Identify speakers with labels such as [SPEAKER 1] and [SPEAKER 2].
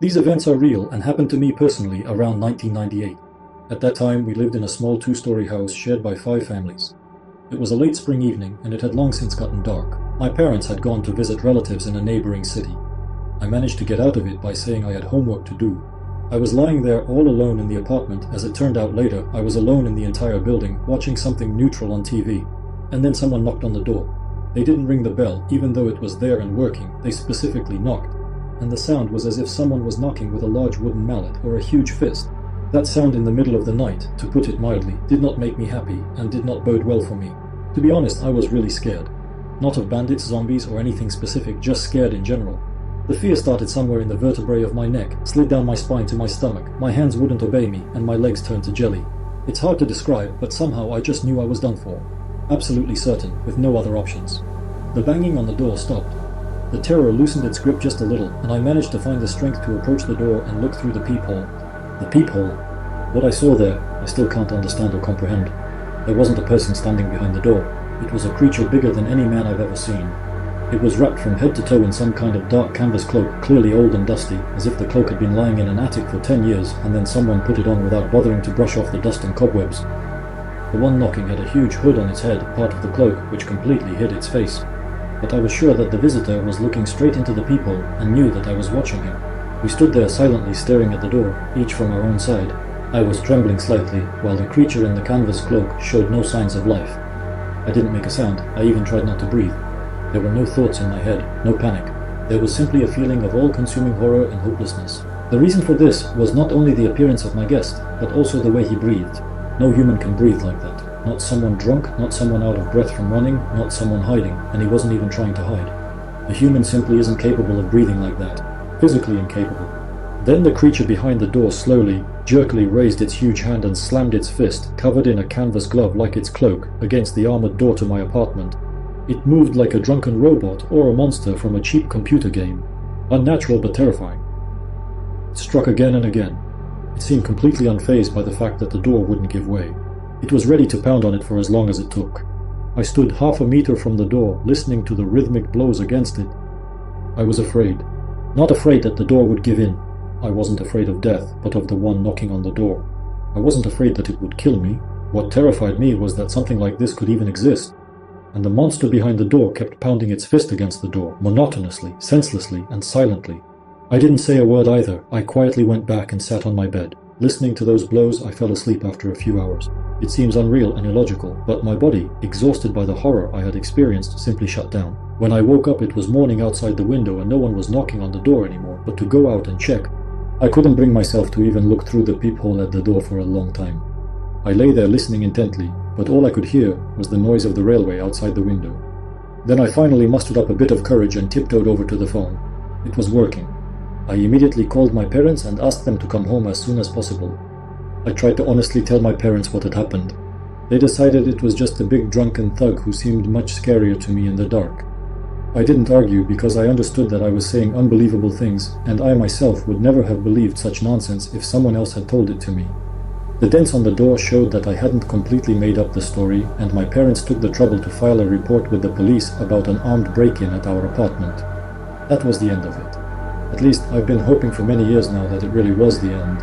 [SPEAKER 1] These events are real and happened to me personally around 1998. At that time, we lived in a small two-story house shared by 5 families. It was a late spring evening and it had long since gotten dark. My parents had gone to visit relatives in a neighboring city. I managed to get out of it by saying I had homework to do. I was lying there all alone in the apartment. As it turned out later, I was alone in the entire building, watching something neutral on TV. And then someone knocked on the door. They didn't ring the bell, even though it was there and working. They specifically knocked. And the sound was as if someone was knocking with a large wooden mallet or a huge fist. That sound in the middle of the night, to put it mildly, did not make me happy and did not bode well for me. To be honest, I was really scared. Not of bandits, zombies, or anything specific, just scared in general. The fear started somewhere in the vertebrae of my neck, slid down my spine to my stomach, my hands wouldn't obey me, and my legs turned to jelly. It's hard to describe, but somehow I just knew I was done for. Absolutely certain, with no other options. The banging on the door stopped. The terror loosened its grip just a little, and I managed to find the strength to approach the door and look through the peephole. The peephole? What I saw there, I still can't understand or comprehend. There wasn't a person standing behind the door. It was a creature bigger than any man I've ever seen. It was wrapped from head to toe in some kind of dark canvas cloak, clearly old and dusty, as if the cloak had been lying in an attic for 10 years, and then someone put it on without bothering to brush off the dust and cobwebs. The one knocking had a huge hood on its head, part of the cloak, which completely hid its face. But I was sure that the visitor was looking straight into the peephole and knew that I was watching him. We stood there silently staring at the door, each from our own side. I was trembling slightly, while the creature in the canvas cloak showed no signs of life. I didn't make a sound. I even tried not to breathe. There were no thoughts in my head, no panic. There was simply a feeling of all-consuming horror and hopelessness. The reason for this was not only the appearance of my guest, but also the way he breathed. No human can breathe like that. Not someone drunk, not someone out of breath from running, not someone hiding, and he wasn't even trying to hide. A human simply isn't capable of breathing like that. Physically incapable. Then the creature behind the door slowly, jerkily raised its huge hand and slammed its fist, covered in a canvas glove like its cloak, against the armored door to my apartment. It moved like a drunken robot or a monster from a cheap computer game. Unnatural but terrifying. It struck again and again. It seemed completely unfazed by the fact that the door wouldn't give way. It was ready to pound on it for as long as it took. I stood half a meter from the door, listening to the rhythmic blows against it. I was afraid. Not afraid that the door would give in. I wasn't afraid of death, but of the one knocking on the door. I wasn't afraid that it would kill me. What terrified me was that something like this could even exist. And the monster behind the door kept pounding its fist against the door, monotonously, senselessly, and silently. I didn't say a word either. I quietly went back and sat on my bed. Listening to those blows, I fell asleep after a few hours. It seems unreal and illogical, but my body, exhausted by the horror I had experienced, simply shut down. When I woke up, it was morning outside the window and no one was knocking on the door anymore, but to go out and check. I couldn't bring myself to even look through the peephole at the door for a long time. I lay there listening intently, but all I could hear was the noise of the railway outside the window. Then I finally mustered up a bit of courage and tiptoed over to the phone. It was working. I immediately called my parents and asked them to come home as soon as possible. I tried to honestly tell my parents what had happened. They decided it was just a big drunken thug who seemed much scarier to me in the dark. I didn't argue because I understood that I was saying unbelievable things, and I myself would never have believed such nonsense if someone else had told it to me. The dents on the door showed that I hadn't completely made up the story, and my parents took the trouble to file a report with the police about an armed break-in at our apartment. That was the end of it. At least I've been hoping for many years now that it really was the end.